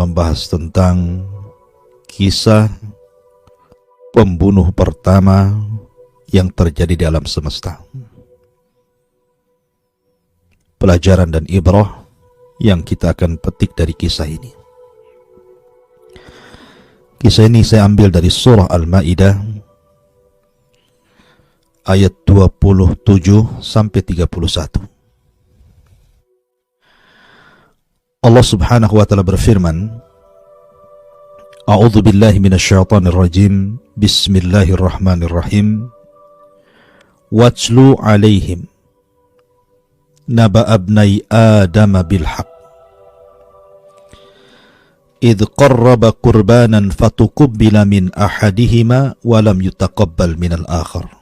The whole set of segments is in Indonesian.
membahas tentang kisah pembunuh pertama yang terjadi di alam semesta. Pelajaran dan ibrah yang kita akan petik dari kisah ini. Kisah ini saya ambil dari surah Al-Maidah ayat 27 sampai 31. Allah Subhanahu wa ta'ala berfirman, A'udzu billahi minasyaitonir rajim. Bismillahirrahmanirrahim. Watlu 'alaihim naba abnai Adam bil haqq. Idh qarraba qurbanan fatuqabbala min ahadihima wa lam yutaqabbal min al-akhar.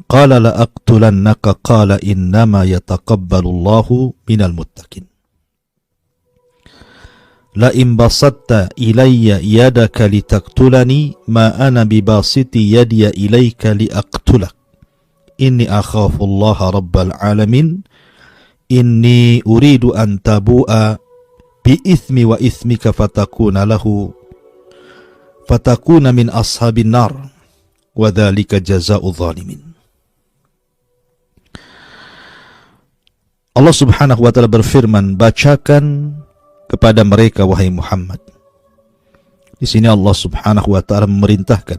Qala la aqtulannaka qala innama yataqabbalu Allahu minal muttaqin. La in basatta ilayya yadaka litaqtulani ma ana bibasiti yadiya ilayka liaqtulak. Inni akhafu Allah rabbal alamin. Inni uridu an tabu'a bi ithmi wa ithmika fatakuna min ashabin nar wa dhalika jazaa'u zalimin. Allah Subhanahu wa ta'ala berfirman, bacakan kepada mereka wahai Muhammad. Di sini Allah Subhanahu wa ta'ala memerintahkan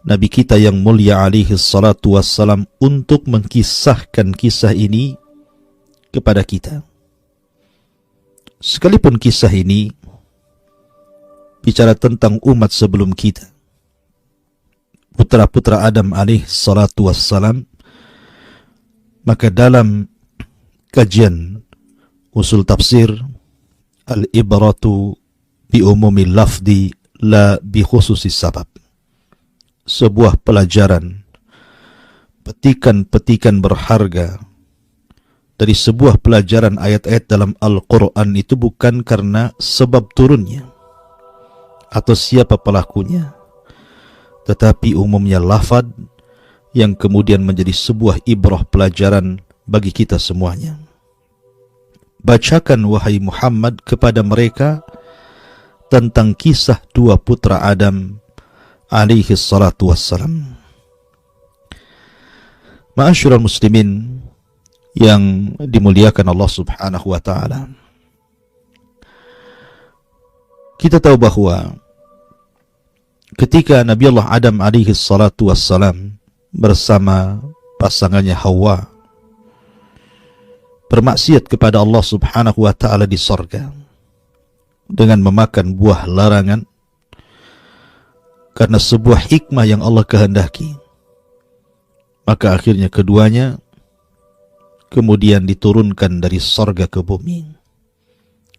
Nabi kita yang mulia alaihi salatu wassalam untuk mengkisahkan kisah ini kepada kita. Sekalipun kisah ini bicara tentang umat sebelum kita, putra-putra Adam alaihi salatu wassalam, maka dalam kajian usul tafsir, al-ibratu bi umumil lafdi la bi khususis sabab. Sebuah pelajaran, petikan-petikan berharga dari sebuah pelajaran ayat-ayat dalam Al-Quran itu bukan karena sebab turunnya atau siapa pelakunya, tetapi umumnya lafaz yang kemudian menjadi sebuah ibrah pelajaran bagi kita semuanya. Bacakan wahai Muhammad kepada mereka tentang kisah dua putra Adam alaihi salatu wassalam. Ma'asyiral muslimin yang dimuliakan Allah Subhanahu wa ta'ala, kita tahu bahwa ketika Nabi Allah Adam alaihi salatu wassalam bersama pasangannya Hawa bermaksiat kepada Allah Subhanahu wa ta'ala di sorga dengan memakan buah larangan karena sebuah hikmah yang Allah kehendaki, maka akhirnya keduanya kemudian diturunkan dari sorga ke bumi.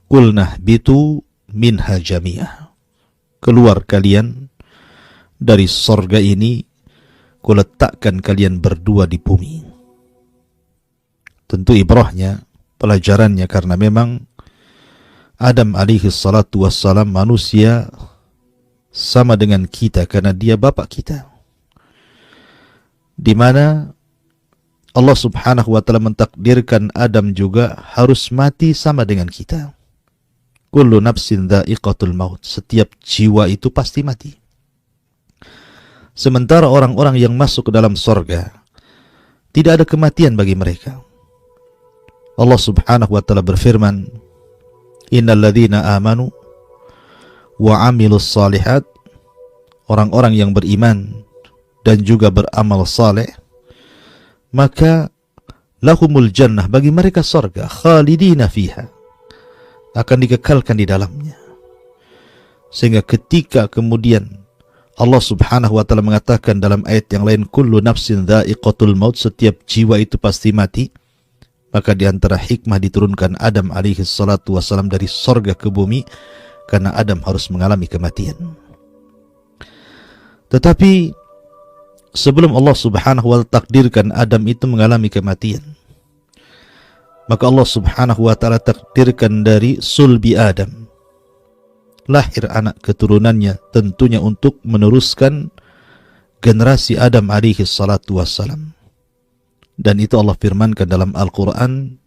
Qulnah bitu minha jami'ah, keluar kalian dari sorga ini, kuletakkan kalian berdua di bumi. Tentu ibrahnya, pelajarannya, karena memang Adam alaihi salatu wassalam manusia sama dengan kita karena dia bapak kita, di mana Allah Subhanahu wa ta'ala mentakdirkan Adam juga harus mati sama dengan kita. Kullu nafsin dha'iqatul maut, setiap jiwa itu pasti mati. Sementara orang-orang yang masuk ke dalam sorga tidak ada kematian bagi mereka. Allah Subhanahu wa ta'ala berfirman, innal ladzina amanu wa amilus salihat, orang-orang yang beriman dan juga beramal saleh, maka lahumul jannah, bagi mereka surga, khalidina fiha, akan dikekalkan di dalamnya. Sehingga ketika kemudian Allah Subhanahu wa ta'ala mengatakan dalam ayat yang lain, kullu nafsin dha'iqatul maut, setiap jiwa itu pasti mati, maka di antara hikmah diturunkan Adam alaihi salatu wassalam dari surga ke bumi, karena Adam harus mengalami kematian. Tetapi sebelum Allah Subhanahu wa ta'ala takdirkan Adam itu mengalami kematian, maka Allah Subhanahu wa ta'ala takdirkan dari sulbi Adam, lahir anak keturunannya, tentunya untuk meneruskan generasi Adam alaihi salatu wassalam. Dan itu Allah firmankan dalam Al-Quran,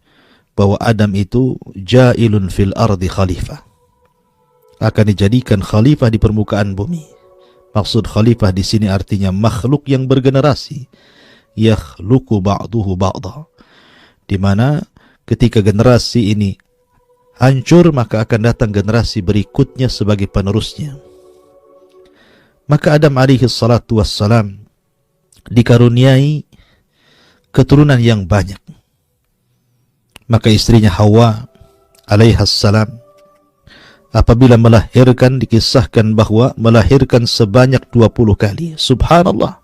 bahwa Adam itu ja'ilun fil ardi khalifah, akan dijadikan khalifah di permukaan bumi. Maksud khalifah di sini artinya makhluk yang bergenerasi, yakhluqu ba'duhu ba'da, di mana ketika generasi ini hancur maka akan datang generasi berikutnya sebagai penerusnya. Maka Adam alaihi salatu wassalam dikaruniai keturunan yang banyak. Maka istrinya Hawa alaihissalam apabila melahirkan, dikisahkan bahwa melahirkan sebanyak 20 kali. Subhanallah,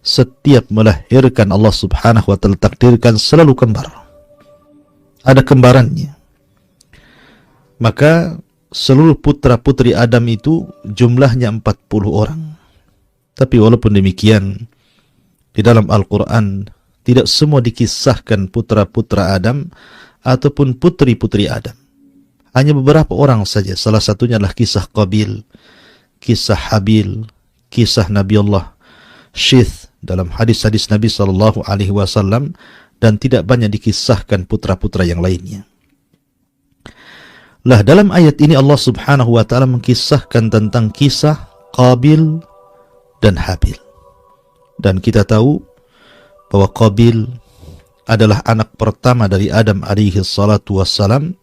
setiap melahirkan Allah subhanahu wa ta'ala takdirkan selalu kembar, ada kembarannya. Maka seluruh putra-putri Adam itu jumlahnya 40 orang. Tapi walaupun demikian, di dalam Al-Quran tidak semua dikisahkan putra-putra Adam ataupun putri-putri Adam. Hanya beberapa orang saja. Salah satunya adalah kisah Qabil, kisah Habil, kisah Nabi Allah Syith dalam hadis-hadis Nabi SAW, dan tidak banyak dikisahkan putra-putra yang lainnya. Lah, dalam ayat ini Allah subhanahu wa ta'ala mengkisahkan tentang kisah Qabil dan Habil. Dan kita tahu bahwa Qabil adalah anak pertama dari Adam alaihi salatu wassalam,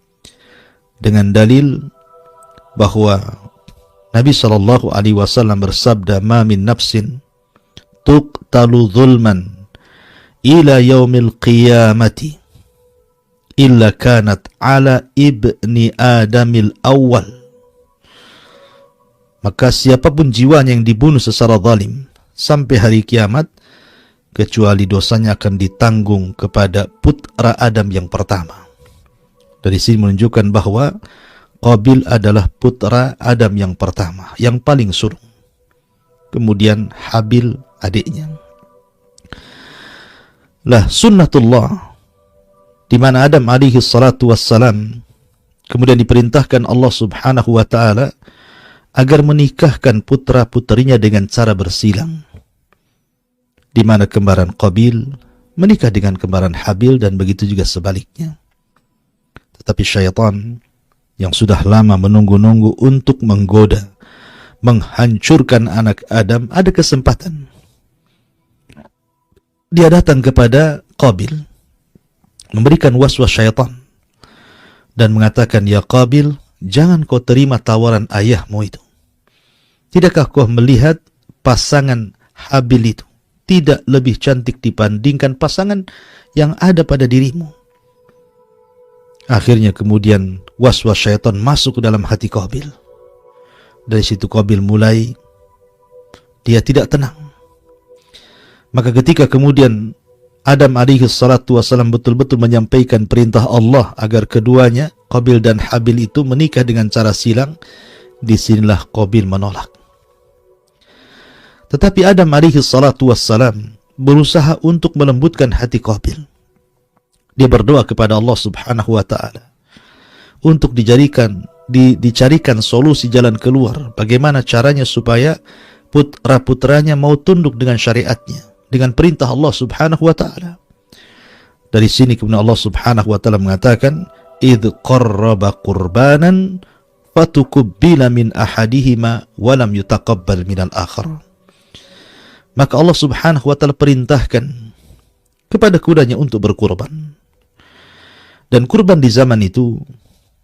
dengan dalil bahwa Nabi sallallahu alaihi wasallam bersabda, "Ma min nafsin tuqtalu zulman ila yaumil qiyamati illa kanat ala ibni Adamil awal." Maka siapapun jiwanya yang dibunuh secara zalim sampai hari kiamat, kecuali dosanya akan ditanggung kepada putra Adam yang pertama. Dari sini menunjukkan bahwa Qabil adalah putra Adam yang pertama, yang paling sulung. Kemudian Habil adiknya. Lah, sunnatullah, di mana Adam alaihi salatu wassalam kemudian diperintahkan Allah subhanahu wa ta'ala agar menikahkan putra-putrinya dengan cara bersilang, di mana kembaran Qabil menikah dengan kembaran Habil dan begitu juga sebaliknya. Tetapi syaitan yang sudah lama menunggu-nunggu untuk menggoda, menghancurkan anak Adam, ada kesempatan. Dia datang kepada Qabil, memberikan waswas syaitan dan mengatakan, "Ya Qabil, jangan kau terima tawaran ayahmu itu. Tidakkah kau melihat pasangan Habil itu tidak lebih cantik dibandingkan pasangan yang ada pada dirimu?" Akhirnya kemudian waswas syaitan masuk ke dalam hati Qabil. Dari situ Qabil mulai dia tidak tenang. Maka ketika kemudian Adam alaihi salatu wassalam betul-betul menyampaikan perintah Allah agar keduanya, Qabil dan Habil itu menikah dengan cara silang, disinilah Qabil menolak. Tetapi Adam alaihi salatu wassalam berusaha untuk melembutkan hati Qabil. Dia berdoa kepada Allah subhanahu wa ta'ala untuk dicarikan solusi jalan keluar. Bagaimana caranya supaya putra-putranya mau tunduk dengan syariatnya, dengan perintah Allah subhanahu wa ta'ala. Dari sini kemudian Allah subhanahu wa ta'ala mengatakan, "Idh qarraba qurbanan fatukubbila min ahadihima walam yutaqabbal minal akhar." Maka Allah subhanahu wa ta'ala perintahkan kepada kudanya untuk berkurban. Dan kurban di zaman itu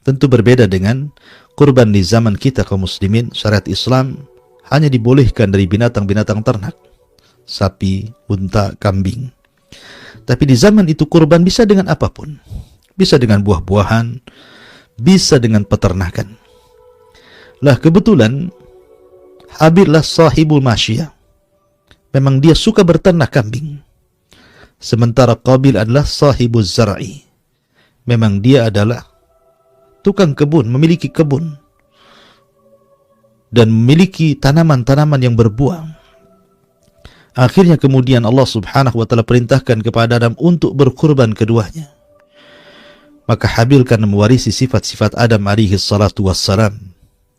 tentu berbeda dengan kurban di zaman kita kaum muslimin. Syariat Islam hanya dibolehkan dari binatang-binatang ternak, sapi, unta, kambing. Tapi di zaman itu kurban bisa dengan apapun. Bisa dengan buah-buahan, bisa dengan peternakan. Lah, kebetulan Habillah sahibul masyiyah. Memang dia suka berternak kambing. Sementara Qabil adalah sahibul zar'i. Memang dia adalah tukang kebun, memiliki kebun dan memiliki tanaman-tanaman yang berbuah. Akhirnya kemudian Allah subhanahu wa ta'ala perintahkan kepada Adam untuk berkurban keduanya. Maka Habil karena mewarisi sifat-sifat Adam alaihi salatu wassalam,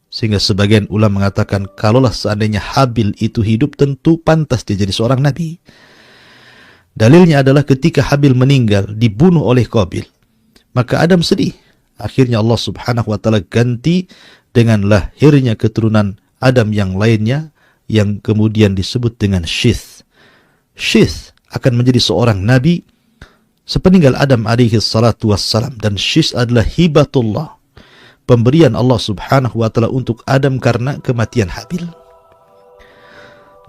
sehingga sebagian ulama mengatakan kalaulah seandainya Habil itu hidup, tentu pantas dia jadi seorang nabi. Dalilnya adalah ketika Habil meninggal, dibunuh oleh Qabil, Maka Adam sedih. Akhirnya Allah subhanahu wa ta'ala ganti dengan lahirnya keturunan Adam yang lainnya, yang kemudian disebut dengan Syith. Syith akan menjadi seorang nabi sepeninggal Adam alaihi salatu wassalam. Dan Syith adalah hibatullah, pemberian Allah subhanahu wa ta'ala untuk Adam karena kematian Habil.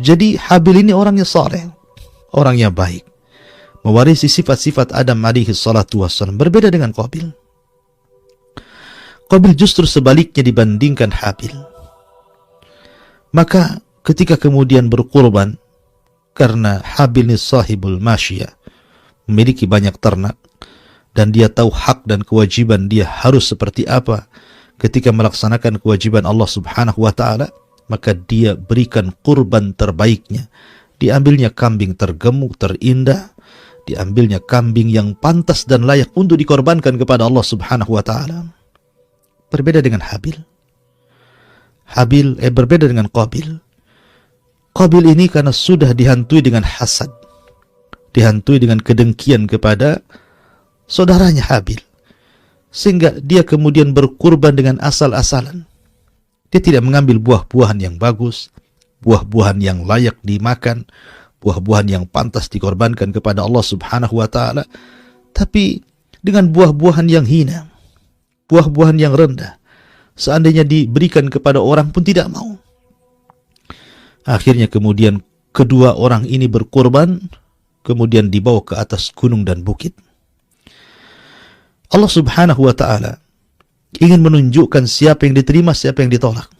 Jadi Habil ini orangnya saleh, orangnya baik, mewarisi sifat-sifat Adam alaihi salatu wassalam. Berbeda dengan Qabil. Qabil justru sebaliknya dibandingkan Habil. Maka ketika kemudian berkurban, karena Habil ini sahibul masyiyah, memiliki banyak ternak, dan dia tahu hak dan kewajiban dia harus seperti apa ketika melaksanakan kewajiban Allah subhanahu wa ta'ala, maka dia berikan kurban terbaiknya. Diambilnya kambing tergemuk, terindah, diambilnya kambing yang pantas dan layak untuk dikorbankan kepada Allah subhanahu wa ta'ala. Berbeda dengan Habil. Berbeda dengan Qabil. Qabil ini karena sudah dihantui dengan hasad, dihantui dengan kedengkian kepada saudaranya Habil, sehingga dia kemudian berkurban dengan asal-asalan. Dia tidak mengambil buah-buahan yang bagus, buah-buahan yang layak dimakan, buah-buahan yang pantas dikorbankan kepada Allah subhanahu wa ta'ala, tapi dengan buah-buahan yang hina, buah-buahan yang rendah. Seandainya diberikan kepada orang pun tidak mau. Akhirnya kemudian kedua orang ini berkorban, kemudian dibawa ke atas gunung dan bukit. Allah subhanahu wa ta'ala ingin menunjukkan siapa yang diterima, siapa yang ditolak.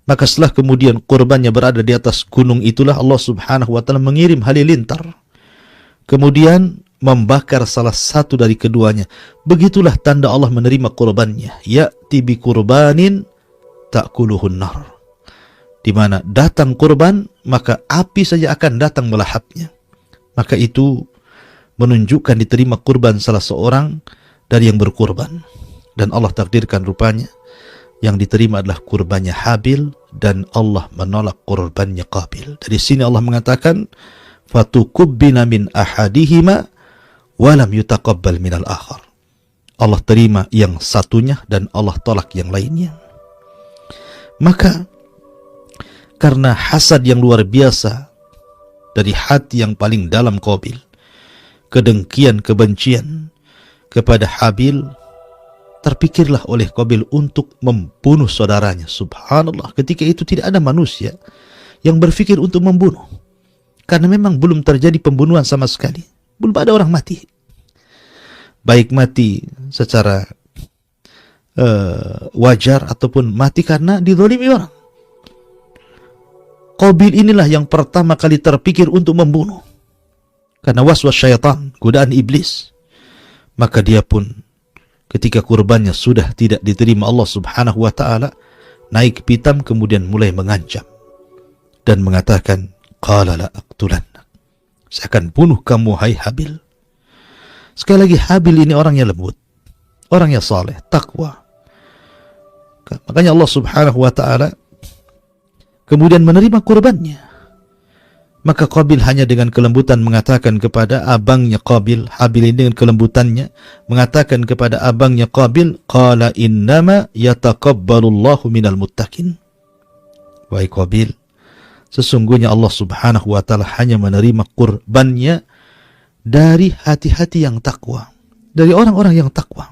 Maka setelah kemudian korbannya berada di atas gunung itulah, Allah subhanahu wa ta'ala mengirim halilintar, kemudian membakar salah satu dari keduanya. Begitulah tanda Allah menerima korbannya. Ya'ti bi kurbanin ta'kuluhun nar. Di mana datang korban, maka api saja akan datang melahapnya. Maka itu menunjukkan diterima kurban salah seorang dari yang berkurban. Dan Allah takdirkan rupanya yang diterima adalah kurbannya Habil, dan Allah menolak kurbannya Qabil. Dari sini Allah mengatakan, fatukubbina min ahadihima walam yutaqabbal minal akhar. Allah terima yang satunya dan Allah tolak yang lainnya. Maka karena hasad yang luar biasa dari hati yang paling dalam Qabil, kedengkian, kebencian kepada Habil, terpikirlah oleh Qabil untuk membunuh saudaranya. Subhanallah, ketika itu tidak ada manusia yang berpikir untuk membunuh, karena memang belum terjadi pembunuhan sama sekali. Belum ada orang mati, baik mati secara wajar ataupun mati karena dizalimi orang. Qabil inilah yang pertama kali terpikir untuk membunuh karena waswas syaitan, godaan iblis. Maka dia pun ketika kurbannya sudah tidak diterima Allah subhanahu wa ta'ala, naik pitam kemudian mulai mengancam dan mengatakan, qala la aqtulannak, saya akan bunuh kamu hai Habil. Sekali lagi, Habil ini orangnya lembut, orangnya saleh, takwa. Makanya Allah subhanahu wa ta'ala kemudian menerima kurbannya. Maka Qabil hanya dengan kelembutan mengatakan kepada abangnya Qabil, Habil ini dengan kelembutannya mengatakan kepada abangnya Qabil, qala innama yataqabbalullahu minal muttaqin. Wahai Qabil, sesungguhnya Allah subhanahu wa ta'ala hanya menerima kurbannya dari hati-hati yang takwa, dari orang-orang yang takwa.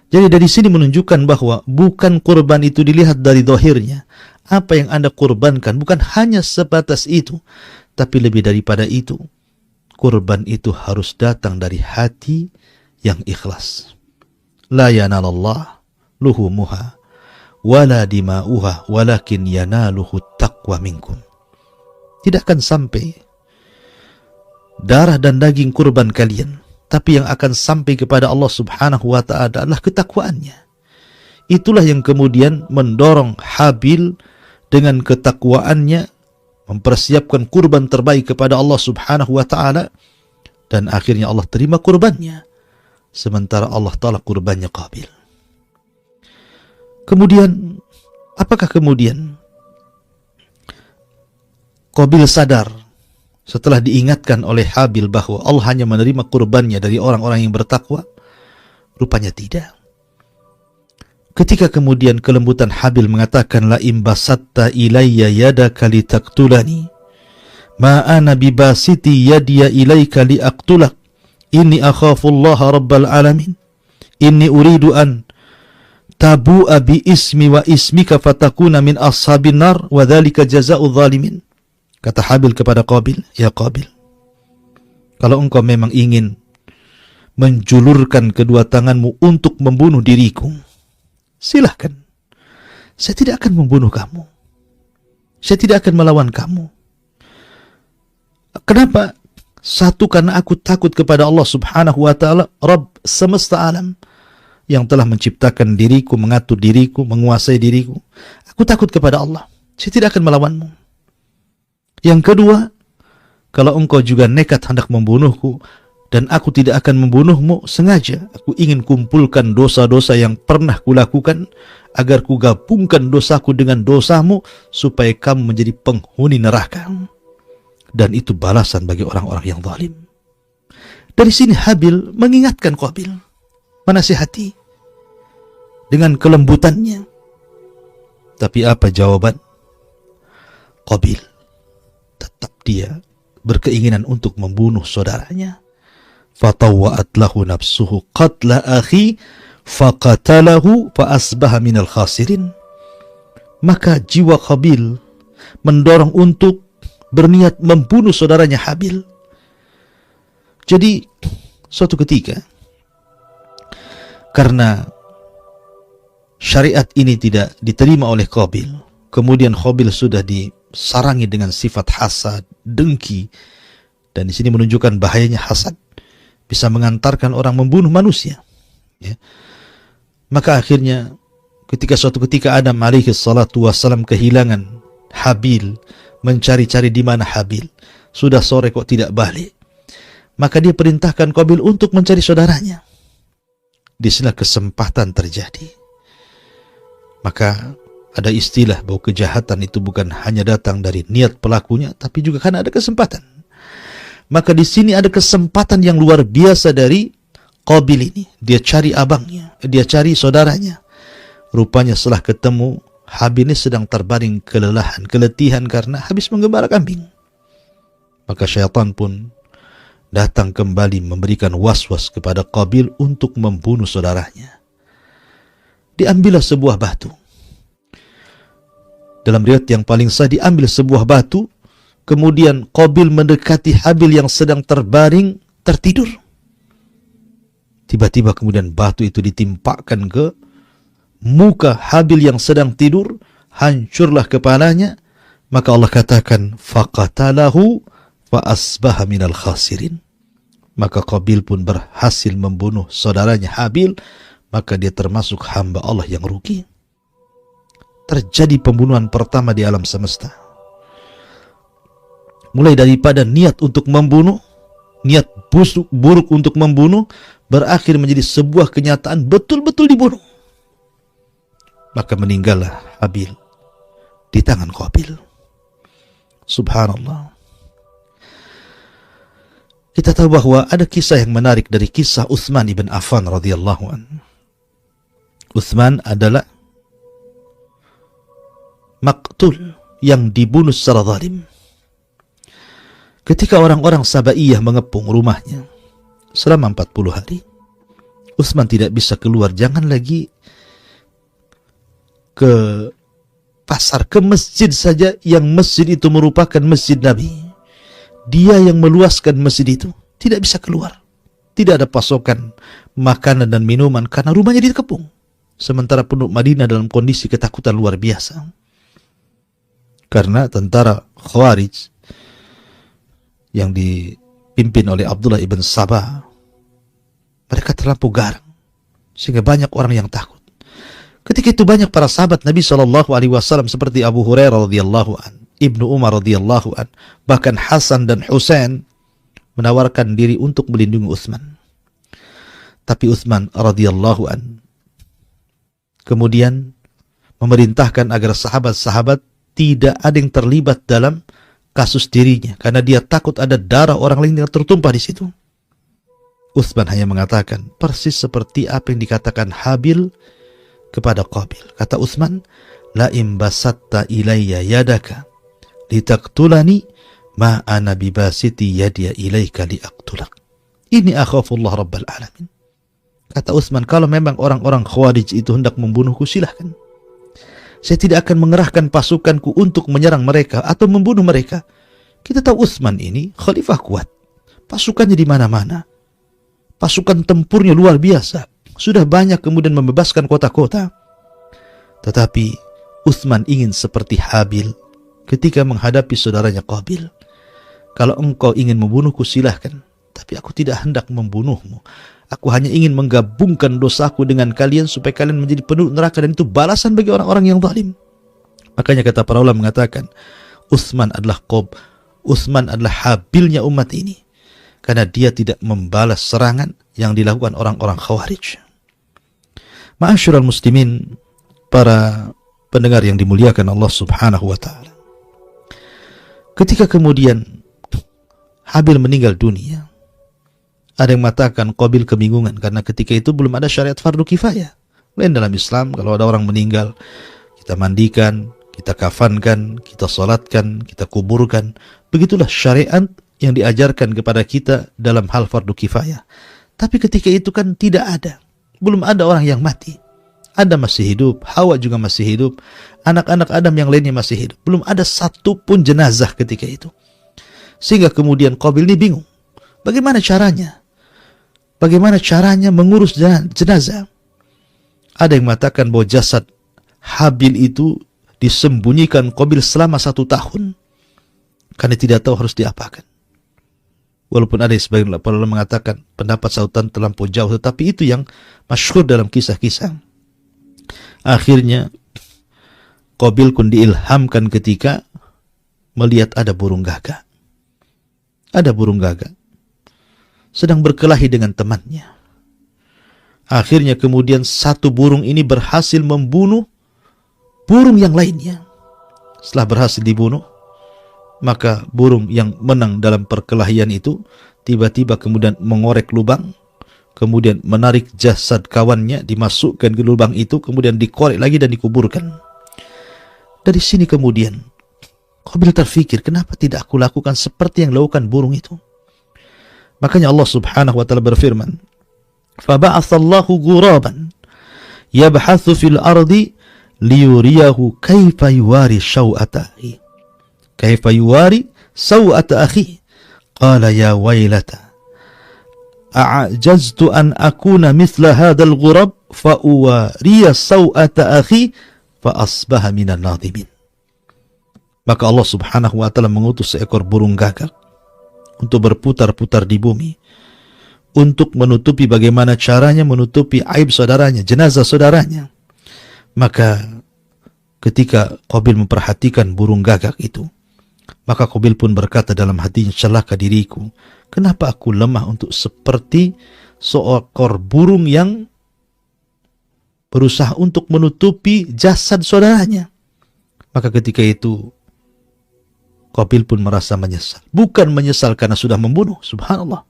Jadi dari sini menunjukkan bahwa bukan kurban itu dilihat dari zahirnya. Apa yang Anda kurbankan bukan hanya sebatas itu, tapi lebih daripada itu, kurban itu harus datang dari hati yang ikhlas. La yanalallah luhumuha wala dima'uha walakin yanaluhu taqwa minkum. Tidak akan sampai darah dan daging kurban kalian, tapi yang akan sampai kepada Allah subhanahu wa ta'ala adalah ketakwaannya. Itulah yang kemudian mendorong Habil dengan ketakwaannya mempersiapkan kurban terbaik kepada Allah subhanahu wa ta'ala, dan akhirnya Allah terima kurbannya, sementara Allah tolak kurbannya Qabil. Kemudian, apakah kemudian Qabil sadar setelah diingatkan oleh Habil bahwa Allah hanya menerima kurbannya dari orang-orang yang bertakwa, rupanya tidak. Ketika kemudian kelembutan Habil mengatakan, la imbasatta ilayya yadaka litaktulani ma ana bibasiti yadiya ilayka liaktulak inni akhafullaha rabbal alamin inni uridu an tabu'a bi ismi wa ismika fatakuna min ashabin nar wa dhalika jazaa'u zalimin. Kata Habil kepada Qabil, ya Qabil, kalau engkau memang ingin menjulurkan kedua tanganmu untuk membunuh diriku, silahkan. Saya tidak akan membunuh kamu. Saya tidak akan melawan kamu. Kenapa? Satu, karena aku takut kepada Allah subhanahu wa ta'ala, Rabb semesta alam, yang telah menciptakan diriku, mengatur diriku, menguasai diriku. Aku takut kepada Allah. Saya tidak akan melawanmu. Yang kedua, kalau engkau juga nekat hendak membunuhku, dan aku tidak akan membunuhmu sengaja, aku ingin kumpulkan dosa-dosa yang pernah kulakukan, agar kugabungkan dosaku dengan dosamu, supaya kamu menjadi penghuni neraka. Dan itu balasan bagi orang-orang yang zalim. Dari sini Habil mengingatkan Qabil, menasihati dengan kelembutannya. Tapi apa jawaban Qabil? Tetap dia berkeinginan untuk membunuh saudaranya. Fatawwa'at lahu nafsuhu qatla akhi faqatalahu fa asbaha minal khasirin. Maka jiwa Qabil mendorong untuk berniat membunuh saudaranya Habil. Jadi suatu ketika, karena syariat ini tidak diterima oleh Qabil, kemudian Qabil sudah disarangi dengan sifat hasad, dengki, dan di sini menunjukkan bahayanya hasad, bisa mengantarkan orang membunuh manusia. Ya. Maka akhirnya ketika suatu ketika Adam alaihi salatu wassalam kehilangan Habil, mencari-cari di mana Habil, sudah sore kok tidak balik, maka dia perintahkan Qabil untuk mencari saudaranya. Di sini kesempatan terjadi. Maka ada istilah bahwa kejahatan itu bukan hanya datang dari niat pelakunya, tapi juga karena ada kesempatan. Maka di sini ada kesempatan yang luar biasa dari Qabil ini. Dia cari abangnya, dia cari saudaranya. Rupanya setelah ketemu, Habil ini sedang terbaring kelelahan, keletihan karena habis menggembala kambing. Maka syaitan pun datang kembali memberikan was-was kepada Qabil untuk membunuh saudaranya. Diambillah sebuah batu. Dalam riwayat yang paling sahih, diambil sebuah batu, kemudian Qabil mendekati Habil yang sedang terbaring, tertidur. Tiba-tiba kemudian batu itu ditimpakan ke muka Habil yang sedang tidur, hancurlah kepalanya. Maka Allah katakan, faqatalahu fa asbaha minal khasirin. Maka Qabil pun berhasil membunuh saudaranya Habil, maka dia termasuk hamba Allah yang rugi. Terjadi pembunuhan pertama di alam semesta. Mulai daripada niat untuk membunuh, niat buruk untuk membunuh, berakhir menjadi sebuah kenyataan betul-betul dibunuh. Maka meninggallah Habil di tangan Qabil. Subhanallah. Kita tahu bahwa ada kisah yang menarik dari kisah Utsman ibn Affan radhiyallahu anhu. Utsman adalah maktul, yang dibunuh secara zalim. Ketika orang-orang Sabaiyah mengepung rumahnya selama 40 hari, Utsman tidak bisa keluar, jangan lagi ke pasar, ke masjid saja, yang masjid itu merupakan masjid Nabi. Dia yang meluaskan masjid itu, tidak bisa keluar. Tidak ada pasokan makanan dan minuman karena rumahnya dikepung. Sementara penduduk Madinah dalam kondisi ketakutan luar biasa. Karena tentara Khawarij yang dipimpin oleh Abdullah ibn Sabah, mereka terlampau garang sehingga banyak orang yang takut. Ketika itu banyak para sahabat Nabi SAW seperti Abu Hurairah radhiyallahu an, Ibnu Umar radhiyallahu an, bahkan Hasan dan Husain menawarkan diri untuk melindungi Utsman. Tapi Utsman radhiyallahu an kemudian memerintahkan agar sahabat-sahabat tidak ada yang terlibat dalam kasus dirinya karena dia takut ada darah orang lain yang tertumpah di situ. Utsman hanya mengatakan persis seperti apa yang dikatakan Habil kepada Qabil. Kata Utsman, la imbasatta ilayya yadaka litaqtulani ma ana bibasiti yadiya ilaika liaqtulak. Ini akhafullah rabbal alamin. Kata Utsman, kalau memang orang-orang Khawarij itu hendak membunuhku, silahkan. Saya tidak akan mengerahkan pasukanku untuk menyerang mereka atau membunuh mereka. Kita tahu Utsman ini khalifah kuat. Pasukannya di mana-mana. Pasukan tempurnya luar biasa. Sudah banyak kemudian membebaskan kota-kota. Tetapi Utsman ingin seperti Habil ketika menghadapi saudaranya Qabil. Kalau engkau ingin membunuhku, silahkan. Tapi aku tidak hendak membunuhmu. Aku hanya ingin menggabungkan dosaku dengan kalian supaya kalian menjadi penduduk neraka, dan itu balasan bagi orang-orang yang zalim. Makanya kata para ulama mengatakan Utsman adalah Habilnya umat ini, karena dia tidak membalas serangan yang dilakukan orang-orang Khawarij. Ma'asyiral muslimin, para pendengar yang dimuliakan Allah Subhanahu wa taala. Ketika kemudian Habil meninggal dunia, ada yang mengatakan Qabil kebingungan karena ketika itu belum ada syariat fardu kifayah. Lain dalam Islam, kalau ada orang meninggal, kita mandikan, kita kafankan, kita salatkan, kita kuburkan. Begitulah syariat yang diajarkan kepada kita dalam hal fardu kifayah. Tapi ketika itu kan tidak ada. Belum ada orang yang mati. Adam masih hidup, Hawa juga masih hidup, anak-anak Adam yang lainnya masih hidup. Belum ada satu pun jenazah ketika itu. Sehingga kemudian Qabil ini bingung. Bagaimana caranya? Bagaimana caranya mengurus jenazah? Ada yang mengatakan bahwa jasad Habil itu disembunyikan Qabil selama 1 tahun karena tidak tahu harus diapakan. Walaupun ada sebagian para ulama mengatakan pendapat sautan terlampau jauh, tetapi itu yang masyhur dalam kisah-kisah. Akhirnya Qabil pun diilhamkan ketika melihat ada burung gagak. Ada burung gagak sedang berkelahi dengan temannya. Akhirnya kemudian satu burung ini berhasil membunuh burung yang lainnya. Setelah berhasil dibunuh, maka burung yang menang dalam perkelahian itu tiba-tiba kemudian mengorek lubang, kemudian menarik jasad kawannya, dimasukkan ke lubang itu, kemudian dikorek lagi dan dikuburkan. Dari sini kemudian Qabil terfikir, kenapa tidak aku lakukan seperti yang dilakukan burung itu? Makanya Allah Subhanahu wa taala berfirman, "Faba'atsallahu ghuraban yabhathu fil ardi liyuriyahu kaifa yuwari sawata akhi." Kaifa yuwari sawata akhi? Qala ya wailata a'jaztu an akuna mithla hadzal ghurab fa uwariya sawata akhi fa asbaha minan nadimin. Maka Allah Subhanahu wa taala mengutus seekor burung gagak untuk berputar-putar di bumi, untuk menutupi bagaimana caranya menutupi aib saudaranya, jenazah saudaranya. Maka ketika Qabil memperhatikan burung gagak itu, maka Qabil pun berkata dalam hatinya, celaka diriku, kenapa aku lemah untuk seperti seekor burung yang berusaha untuk menutupi jasad saudaranya. Maka ketika itu Qabil pun merasa menyesal. Bukan menyesal karena sudah membunuh, subhanallah.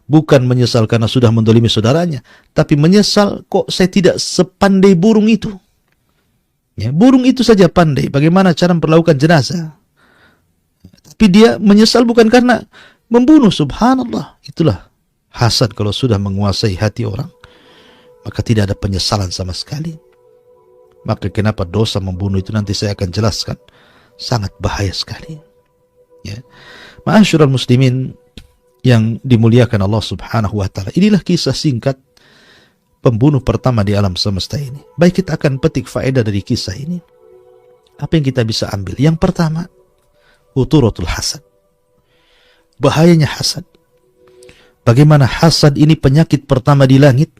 Bukan menyesal karena sudah mendolimi saudaranya, tapi menyesal kok saya tidak sepandai burung itu. Ya, burung itu saja pandai bagaimana cara memperlakukan jenazah. Tapi dia menyesal bukan karena membunuh, subhanallah. Itulah hasad kalau sudah menguasai hati orang. Maka tidak ada penyesalan sama sekali. Maka kenapa dosa membunuh itu nanti saya akan jelaskan. Sangat bahaya sekali. Ya. Ma'asyiral muslimin yang dimuliakan Allah Subhanahu wa taala. Inilah kisah singkat pembunuh pertama di alam semesta ini. Baik, kita akan petik faedah dari kisah ini. Apa yang kita bisa ambil? Yang pertama, uturatul hasad. Bahayanya hasad. Bagaimana hasad ini penyakit pertama di langit.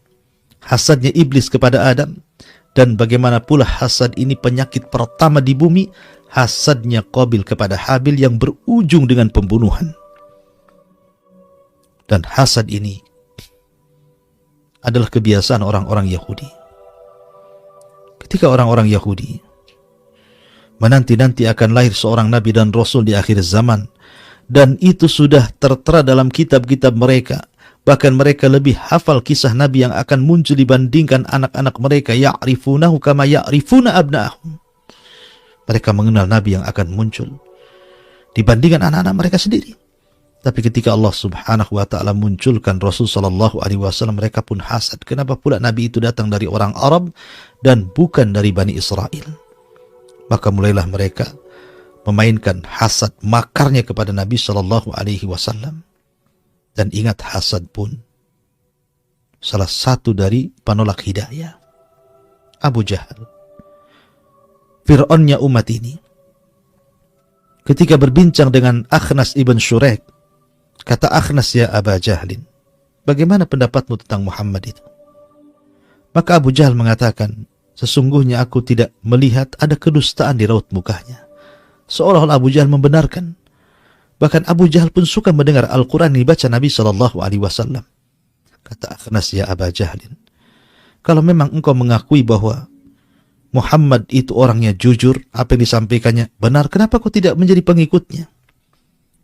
Hasadnya iblis kepada Adam. Dan bagaimana pula hasad ini penyakit pertama di bumi. Hasadnya Qabil kepada Habil yang berujung dengan pembunuhan. Dan hasad ini adalah kebiasaan orang-orang Yahudi. Ketika orang-orang Yahudi menanti-nanti akan lahir seorang nabi dan rasul di akhir zaman, dan itu sudah tertera dalam kitab-kitab mereka. Bahkan mereka lebih hafal kisah nabi yang akan muncul dibandingkan anak-anak mereka. Ya'rifunahu kama ya'rifuna abna'ahum. Mereka mengenal nabi yang akan muncul dibandingkan anak-anak mereka sendiri. Tapi ketika Allah subhanahu wa ta'ala munculkan Rasul sallallahu alaihi wasallam, mereka pun hasad. Kenapa pula nabi itu datang dari orang Arab dan bukan dari Bani Israel? Maka mulailah mereka memainkan hasad, makarnya kepada Nabi sallallahu alaihi wasallam. Dan ingat, hasad pun salah satu dari penolak hidayah. Abu Jahal, Fir'aunnya umat ini, ketika berbincang dengan Akhnas ibn Syurek, kata Akhnas, ya Aba Jahlin, bagaimana pendapatmu tentang Muhammad itu? Maka Abu Jahal mengatakan, sesungguhnya aku tidak melihat ada kedustaan di raut mukanya. Seolah-olah Abu Jahal membenarkan. Bahkan Abu Jahal pun suka mendengar Al-Quran yang dibaca Nabi SAW. Kata Akhnas, ya Aba Jahlin, kalau memang engkau mengakui bahwa Muhammad itu orangnya jujur, apa yang disampaikannya benar, kenapa kau tidak menjadi pengikutnya?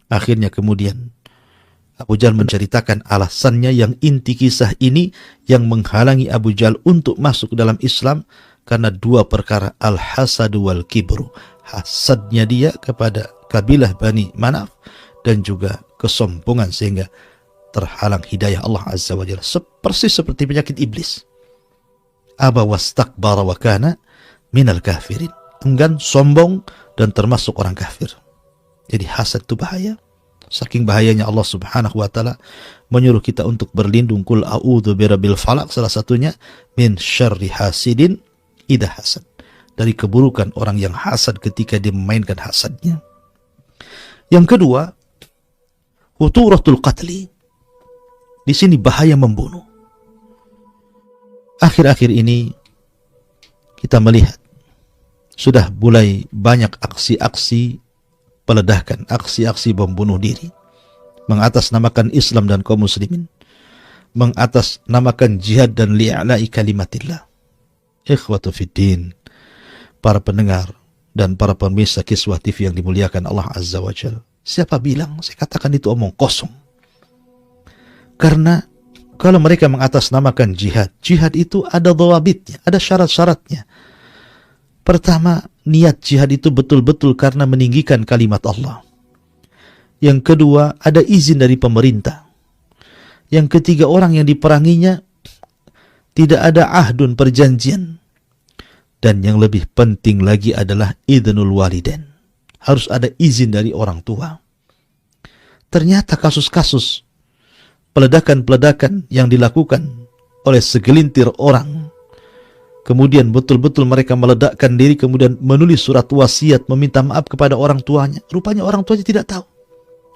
Akhirnya kemudian Abu Jahal menceritakan alasannya yang inti kisah ini yang menghalangi Abu Jahal untuk masuk dalam Islam, karena dua perkara, al-hasadu wal kibru. Hasadnya dia kepada kabilah Bani Manaf dan juga kesombongan sehingga terhalang hidayah Allah Azza wa Jalla. Persis seperti penyakit iblis. Aba wastakbara wa kana minal kafirin. Enggan, sombong, dan termasuk orang kafir. Jadi hasad itu bahaya. Saking bahayanya Allah subhanahu wa ta'ala menyuruh kita untuk berlindung. Kul a'udhu birabbil falak, salah satunya min syarri hasidin idha hasad, dari keburukan orang yang hasad ketika dia memainkan hasadnya. Yang kedua, huturatul qatli. Di sini bahaya membunuh. Akhir-akhir ini kita melihat sudah mulai banyak aksi-aksi peledakan, aksi-aksi bom bunuh diri, mengatasnamakan Islam dan kaum muslimin, mengatasnamakan jihad dan li'ala'i kalimatillah. Ikhwatu fiddin, para pendengar dan para pemirsa Kiswah TV yang dimuliakan Allah Azza wa Jalla, siapa bilang saya katakan itu omong kosong? Karena kalau mereka mengatasnamakan jihad, jihad itu ada dhawabitnya, ada syarat-syaratnya. Pertama, niat jihad itu betul-betul karena meninggikan kalimat Allah. Yang kedua, ada izin dari pemerintah. Yang ketiga, orang yang diperanginya tidak ada ahdun, perjanjian. Dan yang lebih penting lagi adalah idznul walidain. Harus ada izin dari orang tua. Ternyata kasus-kasus peledakan-peledakan yang dilakukan oleh segelintir orang, kemudian betul-betul mereka meledakkan diri, kemudian menulis surat wasiat meminta maaf kepada orang tuanya. Rupanya orang tuanya tidak tahu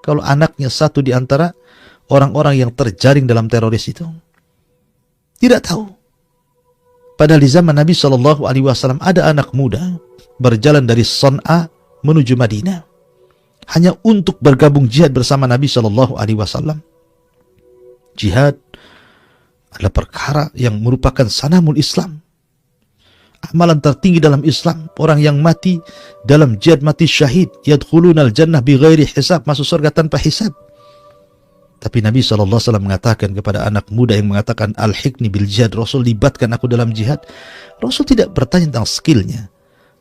kalau anaknya satu di antara orang-orang yang terjaring dalam teroris itu. Tidak tahu. Padahal di zaman Nabi SAW ada anak muda berjalan dari Son'a menuju Madinah hanya untuk bergabung jihad bersama Nabi SAW. Jihad adalah perkara yang merupakan sanamul Islam, amalan tertinggi dalam Islam. Orang yang mati dalam jihad mati syahid, yadkhulunal jannah bighairi hisab, masuk surga tanpa hisab. Tapi Nabi SAW mengatakan kepada anak muda yang mengatakan al-hikni bil jihad, Rasul, libatkan aku dalam jihad. Rasul tidak bertanya tentang skillnya.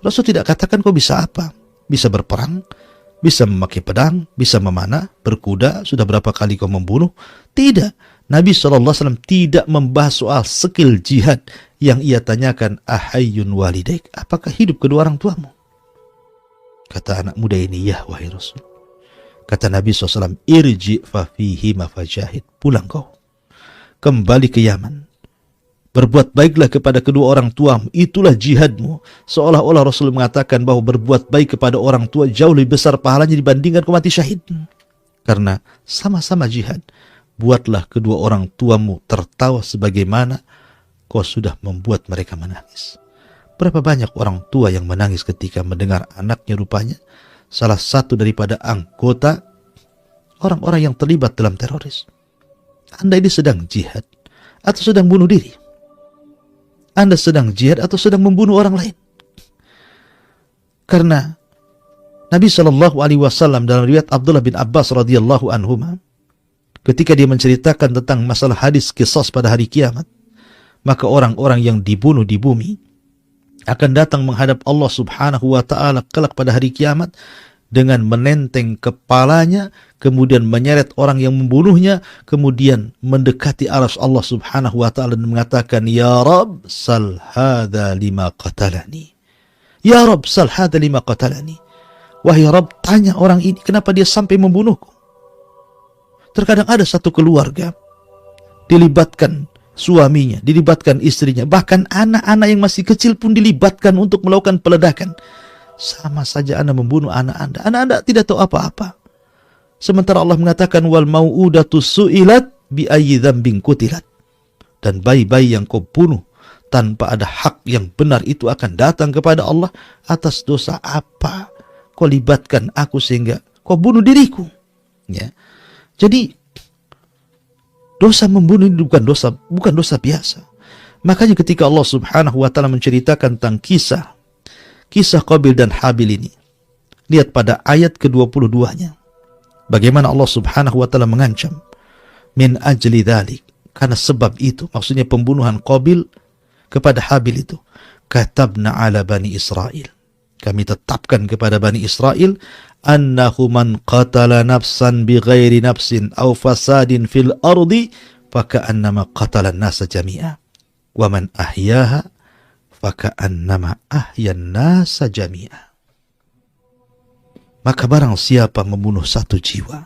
Rasul tidak katakan kau bisa apa. Bisa berperang, bisa memakai pedang, bisa memanah, berkuda, sudah berapa kali kau membunuh. Tidak. Nabi SAW tidak membahas soal skill jihad. Yang ia tanyakan, ahayyun walidaik, apakah hidup kedua orang tuamu? Kata anak muda ini, ya wahai Rasul. Kata Nabi SAW, irji fafihi mafajahid, pulang kau, kembali ke Yaman, berbuat baiklah kepada kedua orang tuamu, itulah jihadmu. Seolah-olah Rasul mengatakan bahwa berbuat baik kepada orang tua jauh lebih besar pahalanya dibandingkan kau mati syahid. Karena sama-sama jihad. Buatlah kedua orang tuamu tertawa sebagaimana kau sudah membuat mereka menangis. Berapa banyak orang tua yang menangis ketika mendengar anaknya rupanya salah satu daripada anggota orang-orang yang terlibat dalam teroris. Anda ini sedang jihad atau sedang bunuh diri? Anda sedang jihad atau sedang membunuh orang lain? Karena Nabi Shallallahu Alaihi Wasallam dalam riwayat Abdullah bin Abbas radhiyallahu anhuma, ketika dia menceritakan tentang masalah hadis qisas pada hari kiamat, maka orang-orang yang dibunuh di bumi akan datang menghadap Allah Subhanahu wa taala kelak pada hari kiamat dengan menenteng kepalanya, kemudian menyeret orang yang membunuhnya, kemudian mendekati arsy Allah Subhanahu wa taala dan mengatakan, "Ya Rabb, sal hadza lima qatalani." Ya Rabb, sal hadza lima qatalani. Wahai Rabb, tanya orang ini kenapa dia sampai membunuhku. Terkadang ada satu keluarga dilibatkan suaminya, dilibatkan istrinya, bahkan anak-anak yang masih kecil pun dilibatkan untuk melakukan peledakan. Sama saja Anda membunuh anak Anda. Anak Anda tidak tahu apa-apa. Sementara Allah mengatakan, wal mau'udatu su'ilat bi ayyi dzambin qutilat. Dan bayi-bayi yang kau bunuh tanpa ada hak yang benar itu akan datang kepada Allah. Atas dosa apa kau libatkan aku sehingga kau bunuh diriku? Ya. Jadi dosa membunuh ini bukan dosa biasa. Makanya ketika Allah Subhanahu wa taala menceritakan tentang kisah Qabil dan Habil ini, lihat pada ayat ke-22-nya. Bagaimana Allah Subhanahu wa taala mengancam, min ajli dzalik, karena sebab itu, maksudnya pembunuhan Qabil kepada Habil itu, katabna ala bani Israel, kami tetapkan kepada Bani Israel, annahu man qatala nafsan bighairi nafsin aw fasadin fil ardi faka'annama qatala an-nasa jami'a wa man ahyaha faka'annama ahyan nasa jami'a. Maka barang siapa membunuh satu jiwa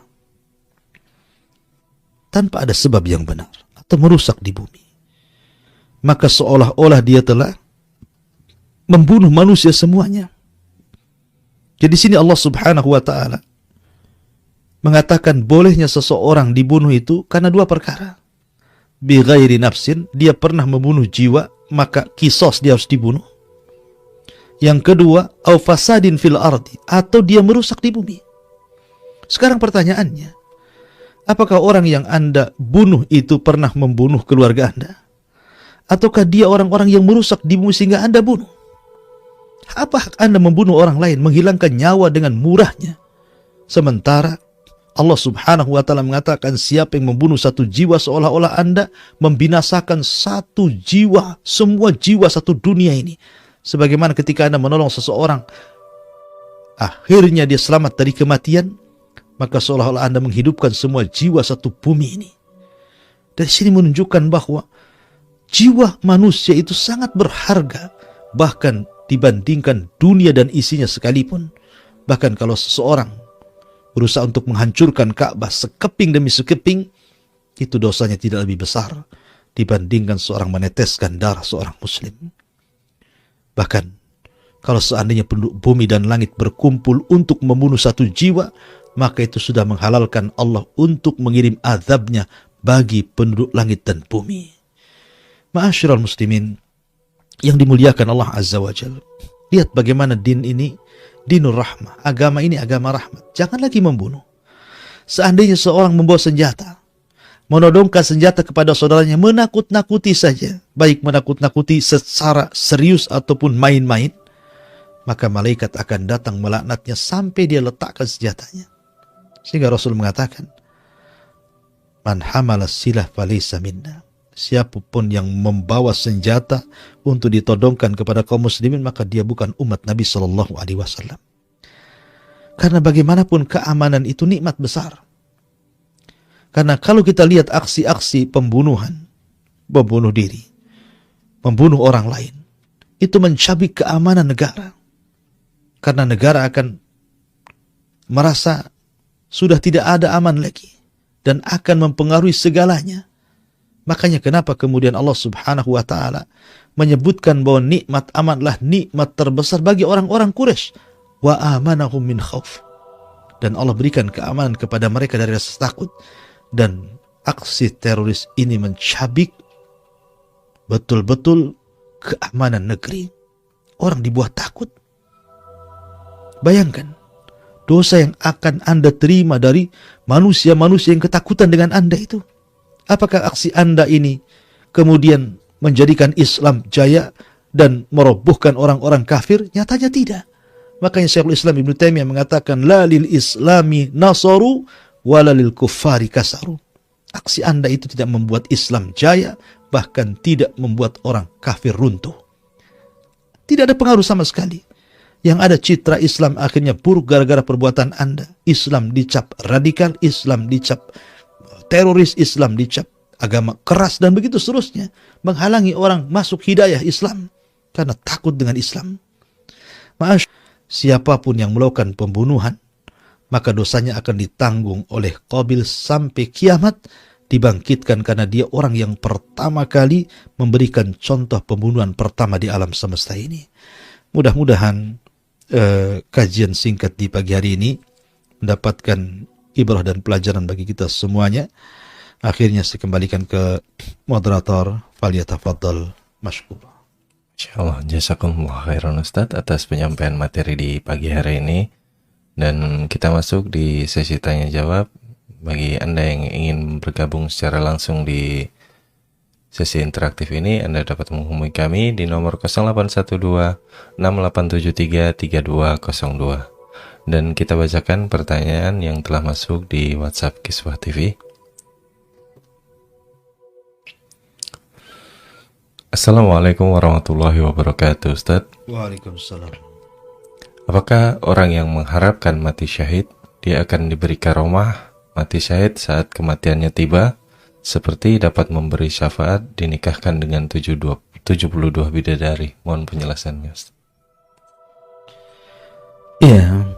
tanpa ada sebab yang benar atau merusak di bumi, maka seolah-olah dia telah membunuh manusia semuanya. Jadi di sini Allah Subhanahu wa taala mengatakan bolehnya seseorang dibunuh itu karena dua perkara. Bi ghairi nafsin, dia pernah membunuh jiwa, maka qisas dia harus dibunuh. Yang kedua, au fasadin fil ardi, atau dia merusak di bumi. Sekarang pertanyaannya, apakah orang yang Anda bunuh itu pernah membunuh keluarga Anda? Ataukah dia orang-orang yang merusak di bumi sehingga Anda bunuh? Apa hak Anda membunuh orang lain, menghilangkan nyawa dengan murahnya? Sementara Allah Subhanahu wa taala mengatakan siapa yang membunuh satu jiwa seolah-olah Anda membinasakan satu jiwa, semua jiwa satu dunia ini. Sebagaimana ketika Anda menolong seseorang, akhirnya dia selamat dari kematian, maka seolah-olah Anda menghidupkan semua jiwa satu bumi ini. Dari sini menunjukkan bahwa jiwa manusia itu sangat berharga, bahkan dibandingkan dunia dan isinya sekalipun. Bahkan kalau seseorang berusaha untuk menghancurkan Ka'bah sekeping demi sekeping, itu dosanya tidak lebih besar dibandingkan seorang meneteskan darah seorang muslim. Bahkan kalau seandainya penduduk bumi dan langit berkumpul untuk membunuh satu jiwa, maka itu sudah menghalalkan Allah untuk mengirim azabnya bagi penduduk langit dan bumi. Ma'asyiral muslimin yang dimuliakan Allah Azza wa Jalla, lihat bagaimana din ini dinur rahmah, agama ini agama rahmat. Jangan lagi membunuh. Seandainya seorang membawa senjata, menodongkan senjata kepada saudaranya, menakut-nakuti saja, baik menakut-nakuti secara serius ataupun main-main, maka malaikat akan datang melaknatnya sampai dia letakkan senjatanya. Sehingga Rasul mengatakan, man hamala silah falaysa minna. Siapapun yang membawa senjata untuk ditodongkan kepada kaum muslimin, maka dia bukan umat Nabi Shallallahu Alaihi Wasallam. Karena bagaimanapun keamanan itu nikmat besar. Karena kalau kita lihat aksi-aksi pembunuhan, membunuh diri, membunuh orang lain, itu mencabik keamanan negara. Karena negara akan merasa sudah tidak ada aman lagi dan akan mempengaruhi segalanya. Makanya kenapa kemudian Allah Subhanahu wa taala menyebutkan bahwa nikmat amanlah nikmat terbesar bagi orang-orang Quraisy. Wa amanahum min khauf. Dan Allah berikan keamanan kepada mereka dari rasa takut. Dan aksi teroris ini mencabik betul-betul keamanan negeri. Orang dibuat takut. Bayangkan dosa yang akan Anda terima dari manusia-manusia yang ketakutan dengan Anda itu. Apakah aksi Anda ini kemudian menjadikan Islam jaya dan merobohkan orang-orang kafir? Nyatanya tidak. Makanya Syekhul Islam Ibnu Taimiyah mengatakan la lil islami nasaru wala lil kuffari kasaru. Aksi Anda itu tidak membuat Islam jaya, bahkan tidak membuat orang kafir runtuh. Tidak ada pengaruh sama sekali. Yang ada citra Islam akhirnya buruk gara-gara perbuatan Anda. Islam dicap radikal, Islam dicap teroris, Islam dicap agama keras, dan begitu seterusnya. Menghalangi orang masuk hidayah Islam karena takut dengan Islam. Siapapun yang melakukan pembunuhan, maka dosanya akan ditanggung oleh Qabil sampai kiamat, dibangkitkan karena dia orang yang pertama kali memberikan contoh pembunuhan pertama di alam semesta ini. Mudah-mudahan kajian singkat di pagi hari ini mendapatkan ibrah dan pelajaran bagi kita semuanya. Akhirnya saya kembalikan ke moderator, falyatafaddal mashkur. Insyaallah, jazakumullah khairan Ustadz atas penyampaian materi di pagi hari ini. Dan kita masuk di sesi tanya jawab. Bagi Anda yang ingin bergabung secara langsung di sesi interaktif ini, Anda dapat menghubungi kami di nomor 0812 6873 3202. Dan kita bacakan pertanyaan yang telah masuk di WhatsApp Kiswah TV. Assalamualaikum warahmatullahi wabarakatuh, Ustaz. Waalaikumsalam. Apakah orang yang mengharapkan mati syahid, dia akan diberi karomah mati syahid saat kematiannya tiba, seperti dapat memberi syafaat, dinikahkan dengan 72 bidadari? Mohon penjelasannya, Ustaz. Iya,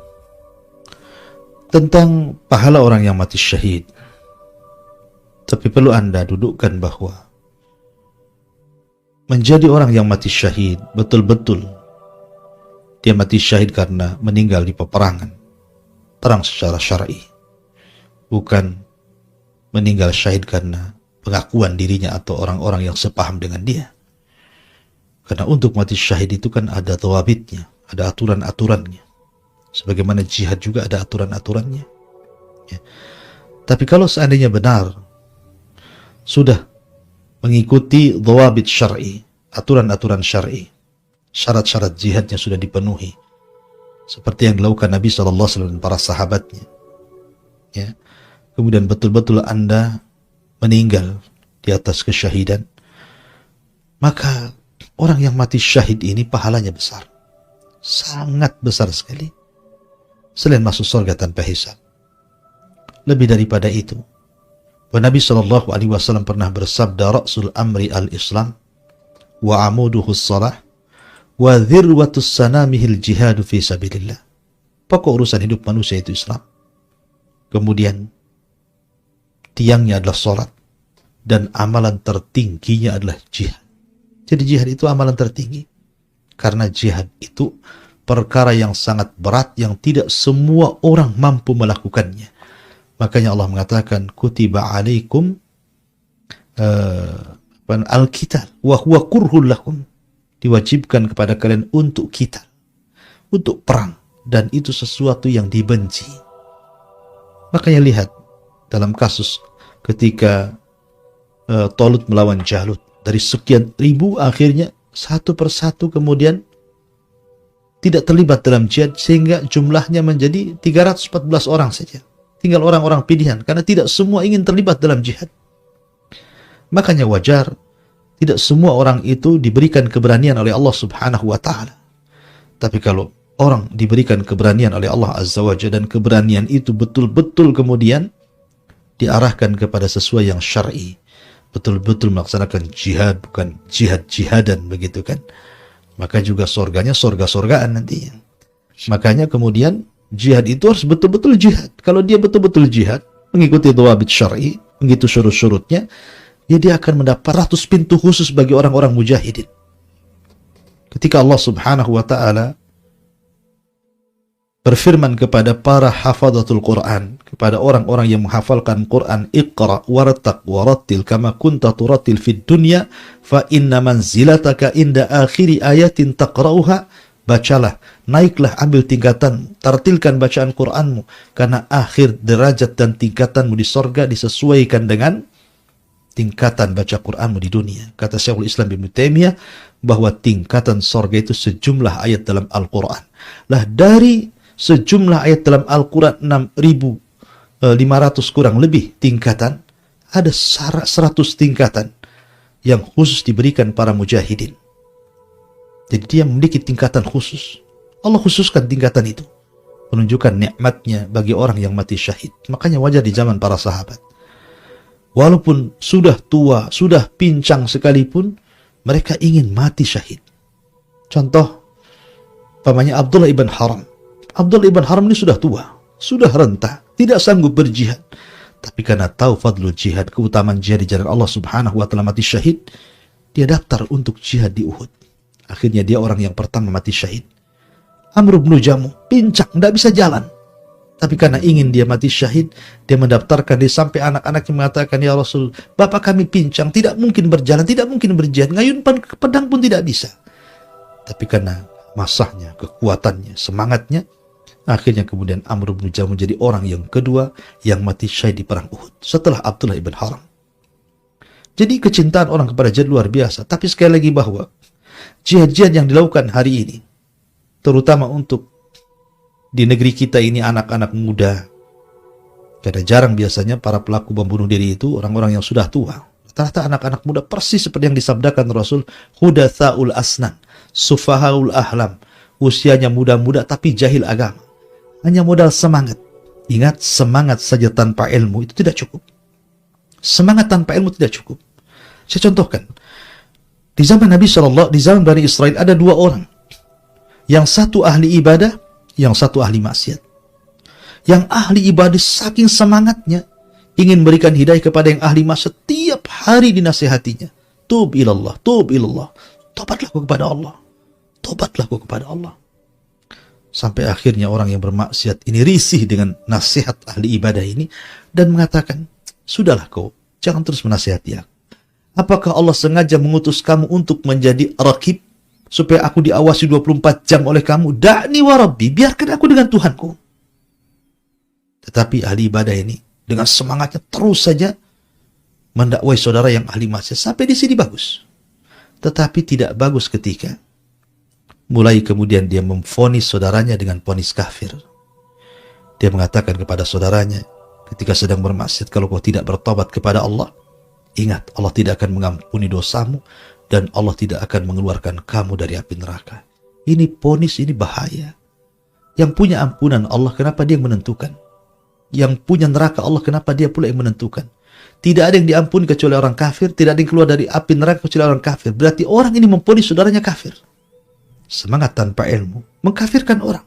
tentang pahala orang yang mati syahid. Tapi perlu Anda dudukkan bahwa menjadi orang yang mati syahid betul-betul dia mati syahid karena meninggal di peperangan perang secara syar'i, bukan meninggal syahid karena pengakuan dirinya atau orang-orang yang sepaham dengan dia. Karena untuk mati syahid itu kan ada tawabitnya, ada aturan-aturannya. Sebagaimana jihad juga ada aturan-aturannya. Ya. Tapi kalau seandainya benar sudah mengikuti dhawabit syar'i, aturan-aturan syar'i, syarat-syarat jihadnya sudah dipenuhi, seperti yang dilakukan Nabi SAW dan para sahabatnya, ya, kemudian betul-betul Anda meninggal di atas kesyahidan, maka orang yang mati syahid ini pahalanya besar, sangat besar sekali, selain masuk surga tanpa hisab. Lebih daripada itu, Nabi SAW pernah bersabda, Ra'sul amri al-Islam wa amuduhu salah wa dhirwatus sanamihil jihadu fi sabilillah. Pokok urusan hidup manusia itu Islam. Kemudian tiangnya adalah salat, dan amalan tertingginya adalah jihad. Jadi jihad itu amalan tertinggi, karena jihad itu perkara yang sangat berat yang tidak semua orang mampu melakukannya. Makanya Allah mengatakan kutiba alaikum al-qital wa huwa kurhul lakum, diwajibkan kepada kalian untuk qital, untuk perang, dan itu sesuatu yang dibenci. Makanya lihat dalam kasus ketika Talut melawan Jalut, dari sekian ribu akhirnya satu persatu kemudian tidak terlibat dalam jihad, sehingga jumlahnya menjadi 314 orang saja. Tinggal orang-orang pilihan, karena tidak semua ingin terlibat dalam jihad. Makanya wajar tidak semua orang itu diberikan keberanian oleh Allah Subhanahu wa ta'ala. Tapi kalau orang diberikan keberanian oleh Allah Azza wa Jalla, dan keberanian itu betul-betul kemudian diarahkan kepada sesuai yang syar'i, betul-betul melaksanakan jihad, bukan jihad-jihadan begitu kan, maka juga surganya surga-surgaan nantinya. Makanya kemudian jihad itu harus betul-betul jihad. Kalau dia betul-betul jihad, mengikuti dhawabit syar'i, begitu syurut-syurutnya, ya dia akan mendapat 100 pintu khusus bagi orang-orang mujahidin. Ketika Allah Subhanahu wa ta'ala berfirman kepada para hafadhatul Quran, kepada orang-orang yang menghafalkan Quran, Iqra wartaq warattil kama kunta turattil fid dunya fa inna manzilataka inda akhiri ayatin taqra'uha. Bacalah, naiklah, ambil tingkatan, tartilkan bacaan Qur'anmu, karena akhir derajat dan tingkatanmu di sorga disesuaikan dengan tingkatan baca Qur'anmu di dunia. Kata Syekhul Islam Ibnu Taimiyah bahwa tingkatan sorga itu sejumlah ayat dalam Al-Quran. Lah dari sejumlah ayat dalam Al-Quran 6.500 kurang lebih tingkatan, ada 100 tingkatan yang khusus diberikan para mujahidin. Jadi dia memiliki tingkatan khusus. Allah khususkan tingkatan itu, menunjukkan nikmatnya bagi orang yang mati syahid. Makanya wajar di zaman para sahabat, walaupun sudah tua, sudah pincang sekalipun, mereka ingin mati syahid. Contoh, pamannya Abdullah ibn Haram. Abdullah ibn Haram ini sudah tua, sudah renta, tidak sanggup berjihad. Tapi karena tahu fadlul jihad, keutamaan jihad di jalan Allah subhanahu wa ta'ala, mati syahid, dia daftar untuk jihad di Uhud. Akhirnya dia orang yang pertama mati syahid. Amr bin Jamuh, pincang, tidak bisa jalan. Tapi karena ingin dia mati syahid, dia mendaftarkan diri, sampai anak-anaknya mengatakan, ya Rasul, bapak kami pincang, tidak mungkin berjalan, tidak mungkin berjihad, ngayun pedang pun tidak bisa. Tapi karena masahnya, kekuatannya, semangatnya, akhirnya kemudian Amr bin Jamuh menjadi orang yang kedua yang mati syahid di perang Uhud setelah Abdullah ibn Haram. Jadi kecintaan orang kepada jihad luar biasa. Tapi sekali lagi bahwa jihad-jihad yang dilakukan hari ini, terutama untuk di negeri kita ini anak-anak muda, karena jarang biasanya para pelaku bom bunuh diri itu orang-orang yang sudah tua. Rata-rata anak-anak muda, persis seperti yang disabdakan Rasul, hudatsaul asnan, sufahaul ahlam, usianya muda-muda tapi jahil agama. Hanya modal semangat. Ingat, semangat saja tanpa ilmu itu tidak cukup. Semangat tanpa ilmu tidak cukup. Saya contohkan, di zaman Nabi SAW, di zaman Bani Israel ada dua orang. Yang satu ahli ibadah, yang satu ahli maksiat. Yang ahli ibadah saking semangatnya ingin berikan hidayah kepada yang ahli maksiat, setiap hari dinasihatinya, tub ilallah, tub ilallah, tobatlah kepada Allah, tobatlah kepada Allah. Sampai akhirnya orang yang bermaksiat ini risih dengan nasihat ahli ibadah ini dan mengatakan, sudahlah kau, jangan terus menasihati aku. Apakah Allah sengaja mengutus kamu untuk menjadi rakib, supaya aku diawasi 24 jam oleh kamu? Da'ni wa rabbi, biarkan aku dengan Tuhanku. Tetapi ahli ibadah ini dengan semangatnya terus saja mendakwai saudara yang ahli maksiat. Sampai di sini bagus. Tetapi tidak bagus ketika mulai kemudian dia memvonis saudaranya dengan vonis kafir. Dia mengatakan kepada saudaranya ketika sedang bermaksiat, kalau kau tidak bertobat kepada Allah, ingat, Allah tidak akan mengampuni dosamu dan Allah tidak akan mengeluarkan kamu dari api neraka. Ini vonis, ini bahaya. Yang punya ampunan Allah, kenapa dia yang menentukan? Yang punya neraka Allah, kenapa dia pula yang menentukan? Tidak ada yang diampuni kecuali orang kafir, tidak ada yang keluar dari api neraka kecuali orang kafir. Berarti orang ini memvonis saudaranya kafir. Semangat tanpa ilmu mengkafirkan orang.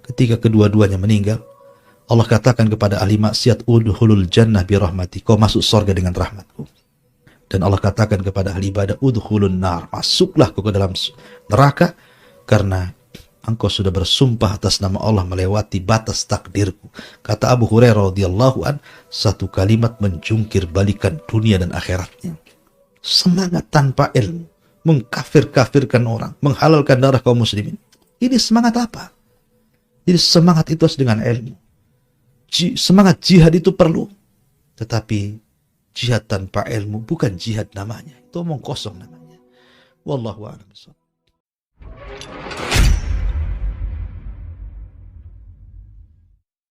Ketika kedua-duanya meninggal, Allah katakan kepada ahli maksiat, udhulul jannah bi rahmati, kau masuk surga dengan rahmatku. Dan Allah katakan kepada ahli ibadah, udhulun nar, masuklah kau ke dalam neraka karena engkau sudah bersumpah atas nama Allah melewati batas takdirku. Kata Abu Hurairah radhiyallahu an, satu kalimat menjungkir balikan dunia dan akhiratnya. Semangat tanpa ilmu mengkafir-kafirkan orang, menghalalkan darah kaum muslimin. Ini semangat apa? Jadi semangat itu harus dengan ilmu. Semangat jihad itu perlu. Tetapi jihad tanpa ilmu bukan jihad namanya. Itu omong kosong namanya. Wallahu a'lam.